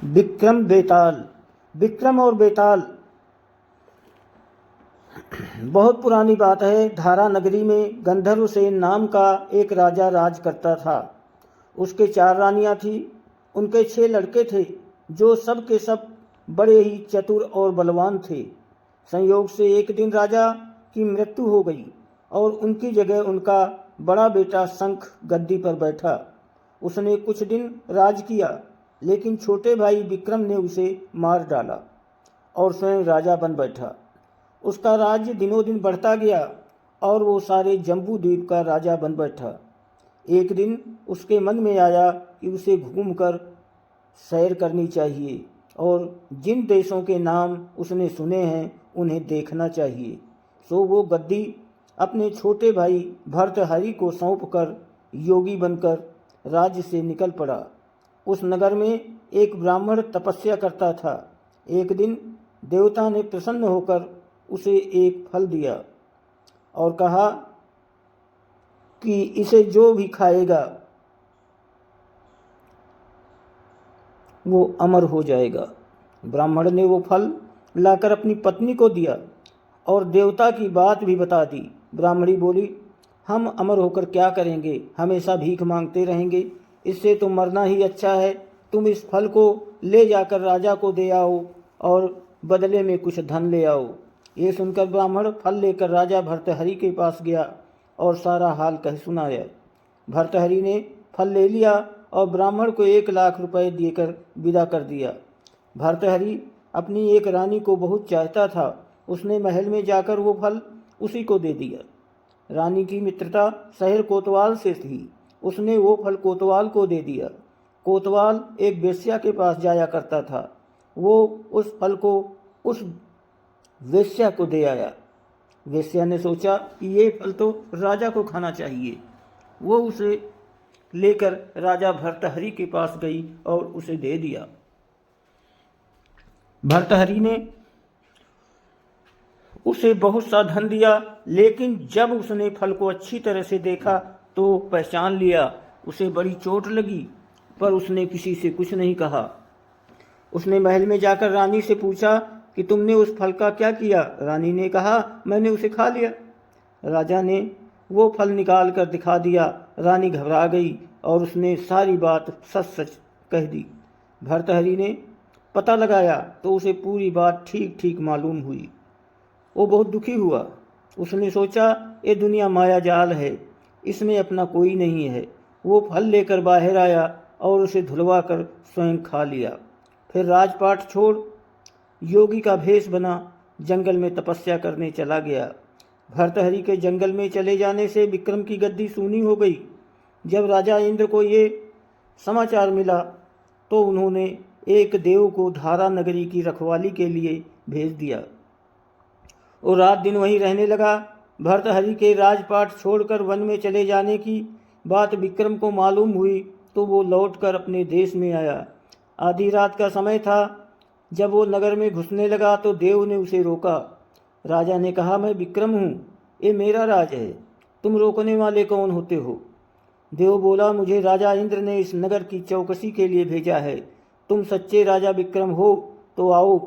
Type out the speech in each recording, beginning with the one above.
विक्रम बेताल। विक्रम और बेताल बहुत पुरानी बात है। धारा नगरी में गंधर्व सेन नाम का एक राजा राज करता था। उसके 4 रानियां थीं। उनके 6 लड़के थे जो सब के सब बड़े ही चतुर और बलवान थे। संयोग से एक दिन राजा की मृत्यु हो गई और उनकी जगह उनका बड़ा बेटा शंख गद्दी पर बैठा। उसने कुछ दिन राज किया, लेकिन छोटे भाई विक्रम ने उसे मार डाला और स्वयं राजा बन बैठा। उसका राज्य दिनों दिन बढ़ता गया और वो सारे जम्बू द्वीप का राजा बन बैठा। एक दिन उसके मन में आया कि उसे घूमकर सैर करनी चाहिए और जिन देशों के नाम उसने सुने हैं उन्हें देखना चाहिए। सो वो गद्दी अपने छोटे भाई भर्तहरि को सौंपकर योगी बनकर राज्य से निकल पड़ा। उस नगर में एक ब्राह्मण तपस्या करता था। एक दिन देवता ने प्रसन्न होकर उसे एक फल दिया और कहा कि इसे जो भी खाएगा वो अमर हो जाएगा। ब्राह्मण ने वो फल लाकर अपनी पत्नी को दिया और देवता की बात भी बता दी। ब्राह्मणी बोली, हम अमर होकर क्या करेंगे, हमेशा भीख मांगते रहेंगे, इससे तो मरना ही अच्छा है। तुम इस फल को ले जाकर राजा को दे आओ और बदले में कुछ धन ले आओ। ये सुनकर ब्राह्मण फल लेकर राजा भर्तहरि के पास गया और सारा हाल कह सुनाया। भर्तहरि ने फल ले लिया और ब्राह्मण को 1 लाख रुपए देकर विदा कर दिया। भर्तहरि अपनी एक रानी को बहुत चाहता था। उसने महल में जाकर वो फल उसी को दे दिया। रानी की मित्रता शहर कोतवाल से थी। उसने वो फल कोतवाल को दे दिया। कोतवाल एक वेश्या के पास जाया करता था। वो उस फल को उस वेश्या को दे आया। वेश्या ने सोचा कि ये फल तो राजा को खाना चाहिए। वो उसे लेकर राजा भर्तहरि के पास गई और उसे दे दिया। भर्तहरि ने उसे बहुत सा धन दिया, लेकिन जब उसने फल को अच्छी तरह से देखा तो पहचान लिया। उसे बड़ी चोट लगी, पर उसने किसी से कुछ नहीं कहा। उसने महल में जाकर रानी से पूछा कि तुमने उस फल का क्या किया। रानी ने कहा, मैंने उसे खा लिया। राजा ने वो फल निकाल कर दिखा दिया। रानी घबरा गई और उसने सारी बात सच सच कह दी। भर्तहरि ने पता लगाया तो उसे पूरी बात ठीक ठीक मालूम हुई। वो बहुत दुखी हुआ। उसने सोचा ये दुनिया माया जाल है, इसमें अपना कोई नहीं है। वो फल लेकर बाहर आया और उसे धुलवा कर स्वयं खा लिया। फिर राजपाट छोड़ योगी का भेष बना जंगल में तपस्या करने चला गया। भर्तहरि के जंगल में चले जाने से विक्रम की गद्दी सूनी हो गई। जब राजा इंद्र को ये समाचार मिला तो उन्होंने एक देव को धारा नगरी की रखवाली के लिए भेज दिया और रात दिन वहीं रहने लगा। भर्तहरि के राजपाट छोड़कर वन में चले जाने की बात विक्रम को मालूम हुई तो वो लौटकर अपने देश में आया। आधी रात का समय था। जब वो नगर में घुसने लगा तो देव ने उसे रोका। राजा ने कहा, मैं विक्रम हूँ, ये मेरा राज है, तुम रोकने वाले कौन होते हो। देव बोला, मुझे राजा इंद्र ने इस नगर की चौकसी के लिए भेजा है। तुम सच्चे राजा विक्रम हो तो आओ,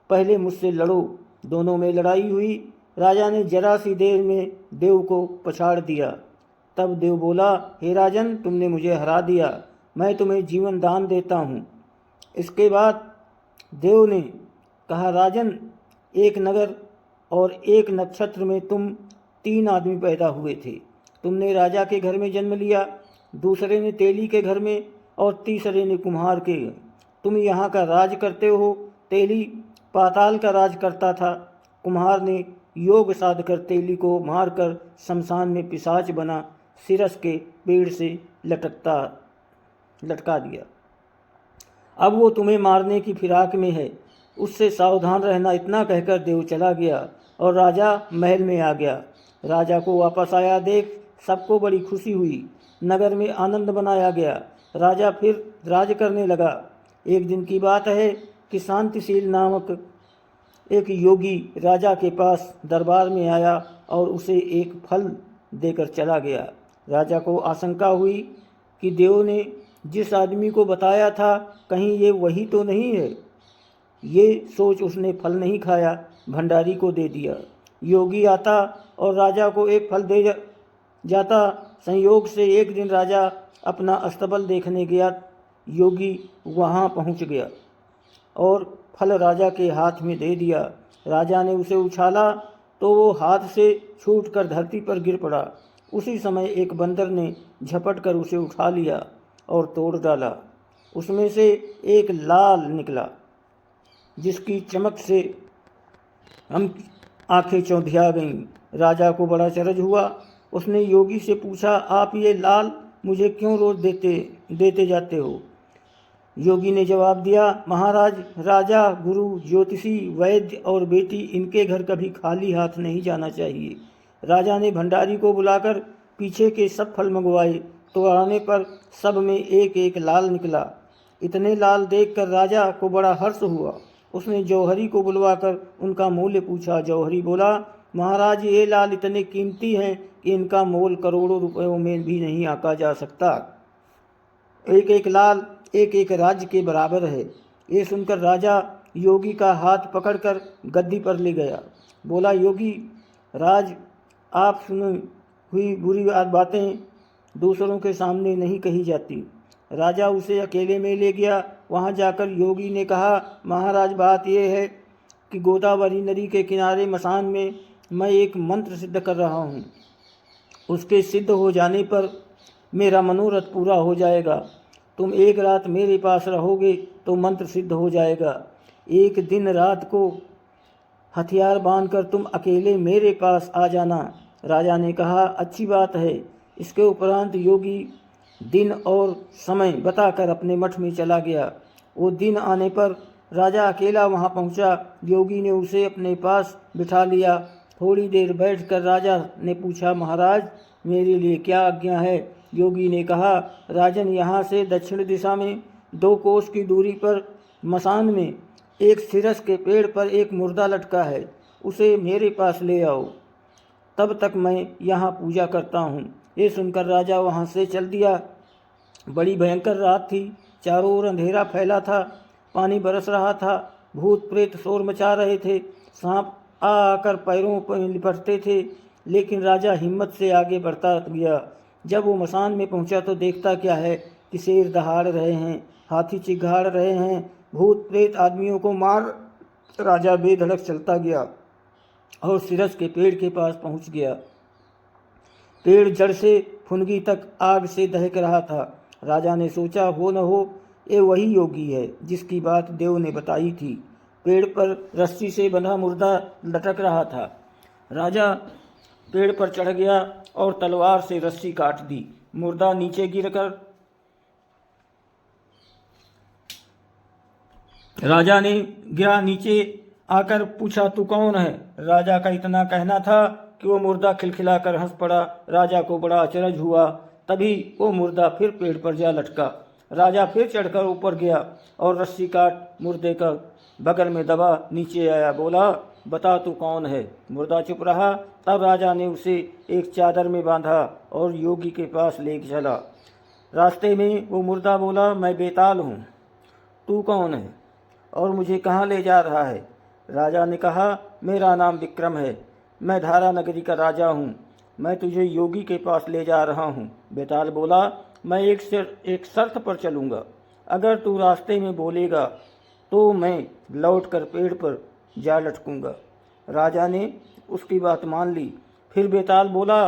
पहले मुझसे लड़ो। दोनों में लड़ाई हुई। राजा ने जरा सी देर में देव को पछाड़ दिया। तब देव बोला, हे राजन, तुमने मुझे हरा दिया, मैं तुम्हें जीवन दान देता हूँ। इसके बाद देव ने कहा, राजन, एक नगर और एक नक्षत्र में तुम 3 आदमी पैदा हुए थे। तुमने राजा के घर में जन्म लिया, दूसरे ने तेली के घर में और तीसरे ने कुम्हार के। तुम यहाँ का राज करते हो। तेली पाताल का राज करता था। कुम्हार ने योग साध कर तेली को मारकर शमशान में पिशाच बना सिरस के पेड़ से लटका दिया। अब वो तुम्हें मारने की फिराक में है, उससे सावधान रहना। इतना कहकर देव चला गया और राजा महल में आ गया। राजा को वापस आया देख सबको बड़ी खुशी हुई। नगर में आनंद मनाया गया। राजा फिर राज करने लगा। एक दिन की बात है कि शांतिशील नामक एक योगी राजा के पास दरबार में आया और उसे एक फल देकर चला गया। राजा को आशंका हुई कि देव ने जिस आदमी को बताया था कहीं ये वही तो नहीं है। ये सोच उसने फल नहीं खाया, भंडारी को दे दिया। योगी आता और राजा को एक फल दे जाता। संयोग से एक दिन राजा अपना अस्तबल देखने गया। योगी वहाँ पहुँच गया और फल राजा के हाथ में दे दिया। राजा ने उसे उछाला तो वो हाथ से छूटकर धरती पर गिर पड़ा। उसी समय एक बंदर ने झपट कर उसे उठा लिया और तोड़ डाला। उसमें से एक लाल निकला जिसकी चमक से हम आंखें चौंधिया गईं। राजा को बड़ा चरज हुआ। उसने योगी से पूछा, आप ये लाल मुझे क्यों रोज देते जाते हो? योगी ने जवाब दिया, महाराज, राजा, गुरु, ज्योतिषी, वैद्य और बेटी, इनके घर कभी खाली हाथ नहीं जाना चाहिए। राजा ने भंडारी को बुलाकर पीछे के सब फल मंगवाए तो आने पर सब में एक एक लाल निकला। इतने लाल देखकर राजा को बड़ा हर्ष हुआ। उसने जौहरी को बुलवाकर उनका मूल्य पूछा। जौहरी बोला, महाराज, ये लाल इतने कीमती हैं कि इनका मोल करोड़ों रुपयों में भी नहीं आंका जा सकता। एक एक लाल एक एक राज्य के बराबर है। ये सुनकर राजा योगी का हाथ पकड़कर गद्दी पर ले गया। बोला, योगी राज, आप सुनी हुई बुरी बातें दूसरों के सामने नहीं कही जाती। राजा उसे अकेले में ले गया। वहाँ जाकर योगी ने कहा, महाराज, बात यह है कि गोदावरी नदी के किनारे मसान में मैं एक मंत्र सिद्ध कर रहा हूँ। उसके सिद्ध हो जाने पर मेरा मनोरथ पूरा हो जाएगा। तुम एक रात मेरे पास रहोगे तो मंत्र सिद्ध हो जाएगा। एक दिन रात को हथियार बांधकर तुम अकेले मेरे पास आ जाना। राजा ने कहा, अच्छी बात है। इसके उपरांत योगी दिन और समय बताकर अपने मठ में चला गया। वो दिन आने पर राजा अकेला वहाँ पहुँचा। योगी ने उसे अपने पास बिठा लिया। थोड़ी देर बैठकर राजा ने पूछा, महाराज, मेरे लिए क्या आज्ञा है? योगी ने कहा, राजन, यहाँ से दक्षिण दिशा में 2 कोस की दूरी पर मसान में एक सिरस के पेड़ पर एक मुर्दा लटका है। उसे मेरे पास ले आओ, तब तक मैं यहाँ पूजा करता हूँ। ये सुनकर राजा वहाँ से चल दिया। बड़ी भयंकर रात थी। चारों ओर अंधेरा फैला था। पानी बरस रहा था। भूत प्रेत शोर मचा रहे थे। सांप आकर पैरों पर लिपटते थे, लेकिन राजा हिम्मत से आगे बढ़ता गया। जब वो मसान में पहुंचा तो देखता क्या है कि शेर दहाड़ रहे हैं, हाथी चिघाड़ रहे हैं, भूत प्रेत आदमियों को मार। राजा बेधड़क चलता गया और सिरस के पेड़ के पास पहुंच गया। पेड़ जड़ से फुनगी तक आग से दहक रहा था। राजा ने सोचा, हो न हो ये वही योगी है जिसकी बात देव ने बताई थी। पेड़ पर रस्सी से बंधा मुर्दा लटक रहा था। राजा पेड़ पर चढ़ गया और तलवार से रस्सी काट दी। मुर्दा नीचे गिरकर राजा ने गिरा नीचे आकर पूछा, तू कौन है? राजा का इतना कहना था कि वो मुर्दा खिलखिलाकर हंस पड़ा। राजा को बड़ा अचरज हुआ। तभी वो मुर्दा फिर पेड़ पर जा लटका। राजा फिर चढ़कर ऊपर गया और रस्सी काट मुर्दे का बगल में दबा नीचे आया। बोला, बता तू कौन है? मुर्दा चुप रहा। तब राजा ने उसे एक चादर में बांधा और योगी के पास ले चला। रास्ते में वो मुर्दा बोला, मैं बेताल हूँ, तू कौन है और मुझे कहाँ ले जा रहा है? राजा ने कहा, मेरा नाम विक्रम है, मैं धारा नगरी का राजा हूँ, मैं तुझे योगी के पास ले जा रहा हूँ। बेताल बोला, मैं एक शर्त पर चलूँगा। अगर तू रास्ते में बोलेगा तो मैं लौटकर पेड़ पर जा लटकूँगा। राजा ने उसकी बात मान ली। फिर बेताल बोला,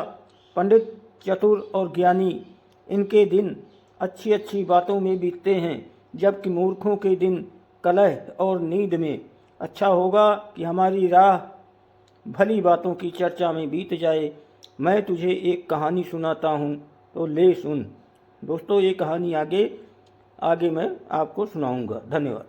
पंडित, चतुर और ज्ञानी, इनके दिन अच्छी अच्छी बातों में बीतते हैं, जबकि मूर्खों के दिन कलह और नींद में। अच्छा होगा कि हमारी राह भली बातों की चर्चा में बीत जाए। मैं तुझे एक कहानी सुनाता हूँ, तो ले सुन। दोस्तों, ये कहानी आगे मैं आपको सुनाऊंगा। धन्यवाद।